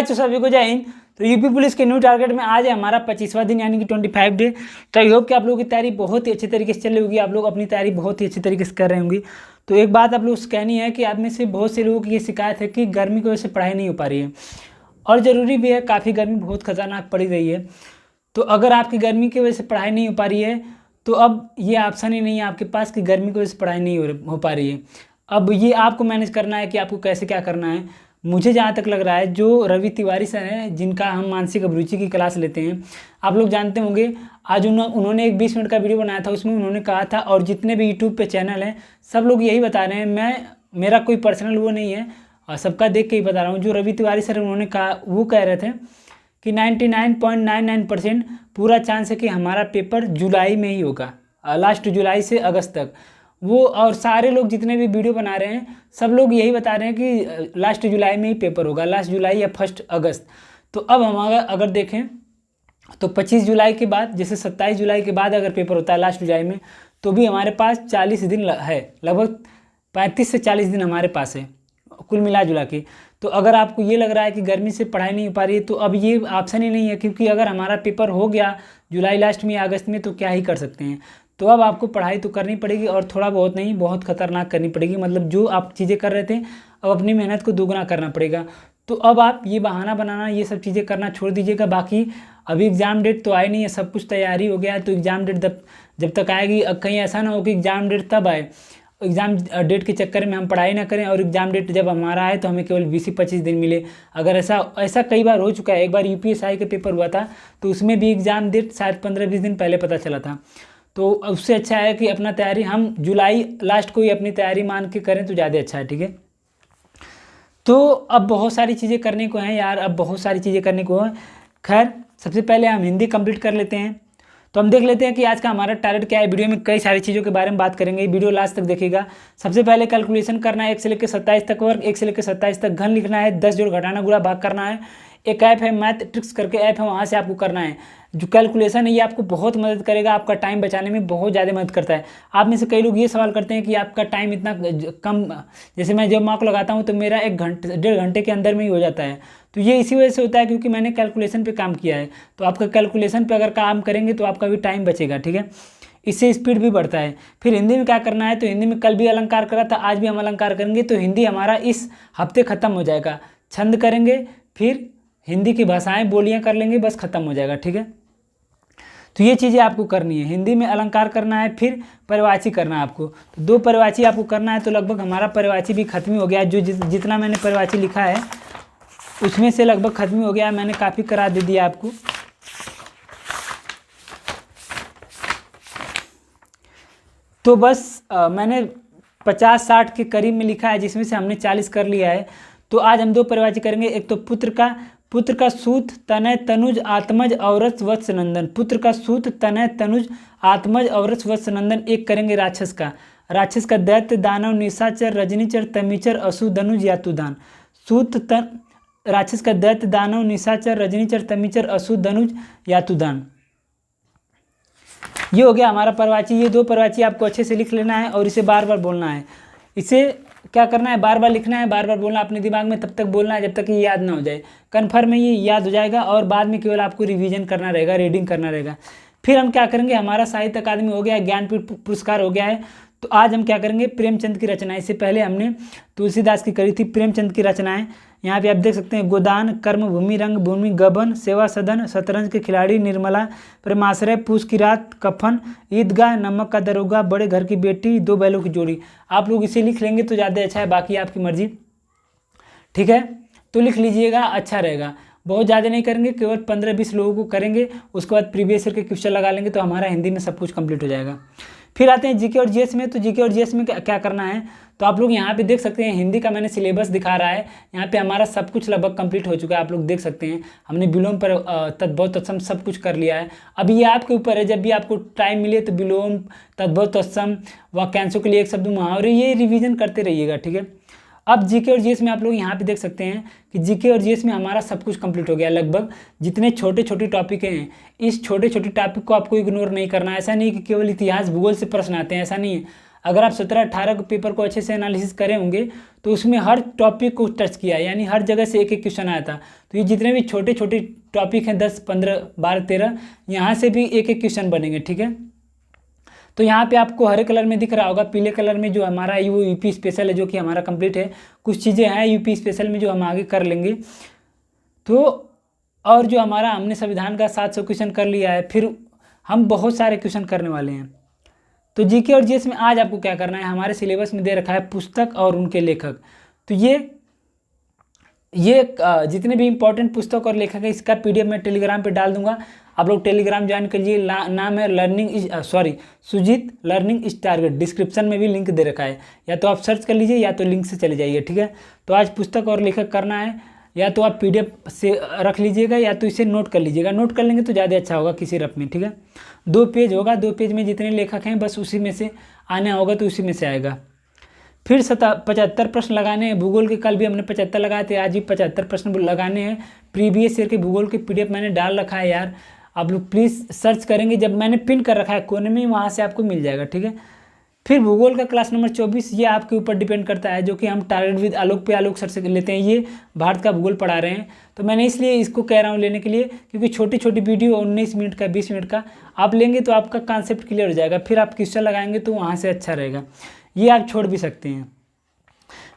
आज तो सभी को जय हिंद। तो यूपी पुलिस के न्यू टारगेट में आज है हमारा 25वां दिन यानी कि 25 डे। तो आई होप कि आप लोगों की तैयारी बहुत ही अच्छे तरीके से चल रही होगी, आप लोग अपनी तैयारी बहुत ही अच्छे तरीके से कर रहे होंगे। तो एक बात आप लोग से कहनी है कि आप में से बहुत से लोगों की ये शिकायत है कि गर्मी की वजह से पढ़ाई नहीं हो पा रही है, और ज़रूरी भी है, काफ़ी गर्मी बहुत खतरनाक पड़ी रही है। तो अगर आपकी गर्मी की वजह से पढ़ाई नहीं हो पा रही है तो अब ये ऑप्शन ही नहीं है आपके पास कि गर्मी की वजह से पढ़ाई नहीं हो पा रही है। अब ये आपको मैनेज करना है कि आपको कैसे क्या करना है। मुझे जहाँ तक लग रहा है, जो रवि तिवारी सर हैं जिनका हम मानसिक अभिरुचि की क्लास लेते हैं, आप लोग जानते होंगे, आज उन्होंने एक 20 मिनट का वीडियो बनाया था, उसमें उन्होंने कहा था, और जितने भी यूट्यूब पे चैनल हैं सब लोग यही बता रहे हैं, मेरा कोई पर्सनल वो नहीं है और सबका देख के ही बता रहा हूँ। जो रवि तिवारी सर उन्होंने कहा, वो कह रहे थे कि 99.99% पूरा चांस है कि हमारा पेपर जुलाई में ही होगा, लास्ट जुलाई से अगस्त तक। वो और सारे लोग जितने भी वीडियो बना रहे हैं सब लोग यही बता रहे हैं कि लास्ट जुलाई में ही पेपर होगा, लास्ट जुलाई या 1 अगस्त। तो अब हम अगर देखें तो 25 जुलाई के बाद, जैसे 27 जुलाई के बाद अगर पेपर होता है लास्ट जुलाई में, तो भी हमारे पास 40 दिन है, लगभग 35 से 40 दिन हमारे पास है कुल मिला जुला के। तो अगर आपको ये लग रहा है कि गर्मी से पढ़ाई नहीं हो पा रही है, तो अब ये ऑप्शन ही नहीं है, क्योंकि अगर हमारा पेपर हो गया जुलाई लास्ट में या अगस्त में तो क्या ही कर सकते हैं। तो अब आपको पढ़ाई तो करनी पड़ेगी, और थोड़ा बहुत नहीं, बहुत खतरनाक करनी पड़ेगी। मतलब जो आप चीज़ें कर रहे थे अब अपनी मेहनत को दोगुना करना पड़ेगा। तो अब आप ये बहाना बनाना, ये सब चीज़ें करना छोड़ दीजिएगा। बाकी अभी एग्ज़ाम डेट तो आई नहीं है, सब कुछ तैयारी हो गया है। तो एग्ज़ाम डेट जब तक आएगी, कहीं ऐसा ना हो कि एग्ज़ाम डेट तब आए, एग्ज़ाम डेट के चक्कर में हम पढ़ाई ना करें और एग्ज़ाम डेट जब हमारा आए तो हमें केवल 20 से 25 दिन मिले। अगर ऐसा कई बार हो चुका है। एक बार यूपीएसआई का पेपर हुआ था तो उसमें भी एग्ज़ाम डेट शायद 15-20 दिन पहले पता चला था। तो उससे अच्छा है कि अपना तैयारी हम जुलाई लास्ट को ही अपनी तैयारी मान के करें तो ज़्यादा अच्छा है, ठीक है। तो अब बहुत सारी चीज़ें करने को हैं यार, अब बहुत सारी चीज़ें करने को हैं। खैर, सबसे पहले हम हिंदी कंप्लीट कर लेते हैं। तो हम देख लेते हैं कि आज का हमारा टारगेट क्या है। वीडियो में कई सारी चीज़ों के बारे में बात करेंगे, वीडियो लास्ट तक देखिएगा। सबसे पहले कैलकुलेशन करना है, 1 से लेकर 27 तक वर्ग, 1 से लेकर 27 तक घन लिखना है, 10 जोड़ घटाना गुणा भाग करना है। एक ऐप है मैथ ट्रिक्स करके ऐप है, वहाँ से आपको करना है। जो कैलकुलेशन है ये आपको बहुत मदद करेगा, आपका टाइम बचाने में बहुत ज़्यादा मदद करता है। आप में से कई लोग ये सवाल करते हैं कि आपका टाइम इतना कम, जैसे मैं जब मार्क लगाता हूँ तो मेरा 1-1.5 घंटे के अंदर में ही हो जाता है। तो ये इसी वजह से होता है क्योंकि मैंने कैलकुलेशन पे काम किया है। तो आपका कैलकुलेशन पे अगर काम करेंगे तो आपका भी टाइम बचेगा, ठीक है। इससे स्पीड भी बढ़ता है। फिर हिंदी में क्या करना है, तो हिंदी में कल भी अलंकार करा था, आज भी हम अलंकार करेंगे। तो हिंदी हमारा इस हफ्ते ख़त्म हो जाएगा। छंद करेंगे, फिर हिंदी की भाषाएं बोलियां कर लेंगे, बस ख़त्म हो जाएगा, ठीक है। तो ये चीज़ें आपको करनी है, हिंदी में अलंकार करना है, फिर पर्यायवाची करना है आपको। तो 2 पर्यायवाची आपको करना है। तो लगभग हमारा पर्यायवाची भी खत्म हो गया। जो जितना मैंने पर्यायवाची लिखा है उसमें से लगभग खत्म हो गया है, मैंने काफ़ी करा दे दिया आपको। तो बस मैंने 50-60 के करीब में लिखा है, जिसमें से हमने 40 कर लिया है। तो आज हम 2 पर्यायवाची करेंगे। एक तो पुत्र का सूत तनय तनुज आत्मज औरस वत्स नंदन, पुत्र का सूत तनय तनुज आत्मज औरस वत्स नंदन। एक करेंगे राक्षस का दैत्य दानव निशाचर रजनीचर तमीचर असु धनुज यातुदान। राक्षस का दैत्य दानव निशाचर रजनीचर तमीचर असु धनुज यातुदान। ये हो गया हमारा पर्यायवाची। ये 2 पर्यायवाची आपको अच्छे से लिख लेना है और इसे बार बार बोलना है। इसे क्या करना है, बार बार लिखना है, बार बार बोलना, अपने दिमाग में तब तक बोलना है जब तक ये याद ना हो जाए। कन्फर्म है ये याद हो जाएगा और बाद में केवल आपको रिवीजन करना रहेगा, रीडिंग करना रहेगा। फिर हम क्या करेंगे, हमारा साहित्य अकादमी हो गया है, ज्ञानपीठ पुरस्कार हो गया है। तो आज हम क्या करेंगे, प्रेमचंद की रचनाएं। इससे पहले हमने तुलसीदास की करी थी, प्रेमचंद की रचनाएं। यहाँ पे आप देख सकते हैं, गोदान, कर्म भूमि, रंग भूमि, गबन, सेवा सदन, शतरंज के खिलाड़ी, निर्मला, प्रेमाश्रय, पूस की रात, कफन, ईदगाह, नमक का दरोगा, बड़े घर की बेटी, 2 बैलों की जोड़ी। आप लोग इसे लिख लेंगे तो ज़्यादा अच्छा है, बाकी आपकी मर्जी, ठीक है। तो लिख लीजिएगा, अच्छा रहेगा। बहुत ज़्यादा नहीं करेंगे, केवल 15-20 लोगों को करेंगे, उसके बाद प्रीवियस ईयर के क्वेश्चन लगा लेंगे तो हमारा हिंदी में सब कुछ कंप्लीट हो जाएगा। फिर आते हैं जीके और जीएस में। तो जीके और जीएस में क्या करना है, तो आप लोग यहाँ पे देख सकते हैं, हिंदी का मैंने सिलेबस दिखा रहा है। यहाँ पे हमारा सब कुछ लगभग कंप्लीट हो चुका है, आप लोग देख सकते हैं। हमने विलोम पर तद्भव तत्सम सब कुछ कर लिया है। अब ये आपके ऊपर है, जब भी आपको टाइम मिले तो विलोम, तद्भव तत्सम, वाक्यांशों के लिए एक शब्द मुहावरे, ये रिविजन करते रहिएगा, ठीक है। अब जीके और जीएस में आप लोग यहाँ पे देख सकते हैं कि जीके और जीएस में हमारा सब कुछ कंप्लीट हो गया लगभग। जितने छोटे छोटे टॉपिक हैं, इस छोटे छोटे टॉपिक को आपको इग्नोर नहीं करना है। ऐसा नहीं कि केवल इतिहास भूगोल से प्रश्न आते हैं, ऐसा नहीं है। अगर आप 17-18 के पेपर को अच्छे से एनालिसिस करे होंगे तो उसमें हर टॉपिक को टच किया है, यानी हर जगह से एक एक क्वेश्चन आया था। तो ये जितने भी छोटे छोटे टॉपिक हैं 10, 15, 12, 13, यहाँ से भी एक एक क्वेश्चन बनेंगे, ठीक है। तो यहाँ पे आपको हरे कलर में दिख रहा होगा, पीले कलर में जो हमारा वो यूपी स्पेशल है जो कि हमारा कंप्लीट है। कुछ चीज़ें हैं यूपी स्पेशल में जो हम आगे कर लेंगे। तो और जो हमारा हमने संविधान का 700 क्वेश्चन कर लिया है, फिर हम बहुत सारे क्वेश्चन करने वाले हैं। तो जीके और जीएस में आज आपको क्या करना है, हमारे सिलेबस में दे रखा है पुस्तक और उनके लेखक। तो ये जितने भी इंपॉर्टेंट पुस्तक और लेखक है इसका पीडीएफ मैं टेलीग्राम पे डाल दूंगा, आप लोग टेलीग्राम ज्वाइन कीजिए। नाम है Sujeet learning is target. Description में भी लिंक दे रखा है, या तो आप सर्च कर लीजिए या तो लिंक से चले जाइए, ठीक है। तो आज पुस्तक और लेखक करना है, या तो आप पीडीएफ से रख लीजिएगा या तो इसे नोट कर लीजिएगा। नोट कर लेंगे तो ज़्यादा अच्छा होगा किसी रफ में, ठीक है। 2 पेज होगा, 2 पेज में जितने लेखक हैं बस उसी में से आने होगा, तो उसी में से आएगा। फिर 75 प्रश्न लगाने हैं भूगोल के। कल भी हमने 75 लगाए थे, आज भी 75 प्रश्न लगाने हैं। प्रीवियस ईयर के भूगोल के पीडीएफ मैंने डाल रखा है यार, आप लोग प्लीज़ सर्च करेंगे, जब मैंने पिन कर रखा है कोने में, वहाँ से आपको मिल जाएगा, ठीक है। फिर भूगोल का क्लास नंबर 24, ये आपके ऊपर डिपेंड करता है, जो कि हम टारगेट विद आलोक पे आलोक सर से लेते हैं। ये भारत का भूगोल पढ़ा रहे हैं, तो मैंने इसलिए इसको कह रहा हूँ लेने के लिए, क्योंकि छोटी छोटी वीडियो 19 मिनट का 20 मिनट का आप लेंगे तो आपका कॉन्सेप्ट क्लियर हो जाएगा। फिर आप क्वेश्चन लगाएंगे तो वहाँ से अच्छा रहेगा, ये आप छोड़ भी सकते हैं।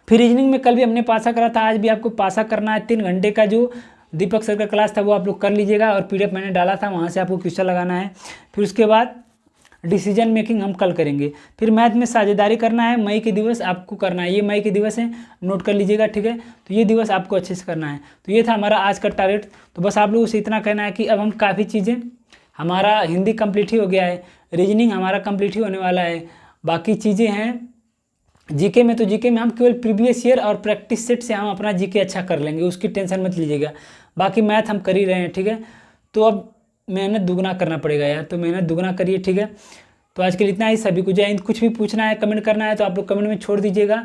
फिर रीजनिंग में कल भी हमने पासा करा था, आज भी आपको पासा करना है। 3 घंटे का जो दीपक सर का क्लास था वो आप लोग कर लीजिएगा, और पीडीएफ मैंने डाला था, वहाँ से आपको क्वेश्चन लगाना है। फिर उसके बाद डिसीजन मेकिंग हम कल करेंगे। फिर मैथ में साझेदारी करना है, मई के दिवस आपको करना है, ये मई के दिवस है, नोट कर लीजिएगा, ठीक है। तो ये दिवस आपको अच्छे से करना है। तो ये था हमारा आज का टारगेट। तो बस आप लोगों से इतना कहना है कि अब हम काफ़ी चीज़ें, हमारा हिंदी कंप्लीट ही हो गया है, रीजनिंग हमारा कंप्लीट ही होने वाला है, बाकी चीज़ें हैं जीके में। तो जीके में हम केवल प्रीवियस ईयर और प्रैक्टिस सेट से हम अपना जीके अच्छा कर लेंगे, उसकी टेंशन मत लीजिएगा। बाकी मैथ हम कर ही रहे हैं, ठीक है। तो अब मेहनत दुगना करना पड़ेगा यार, तो मेहनत दुगना करिए, ठीक है। तो आज के लिए इतना ही। सभी को जय हिंद। कुछ भी पूछना है, कमेंट करना है तो आप लोग कमेंट में छोड़ दीजिएगा।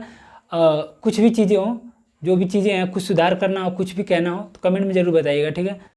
कुछ भी चीज़ें हो, जो भी चीज़ें हैं, कुछ सुधार करना हो, कुछ भी कहना हो तो कमेंट में ज़रूर बताइएगा, ठीक है।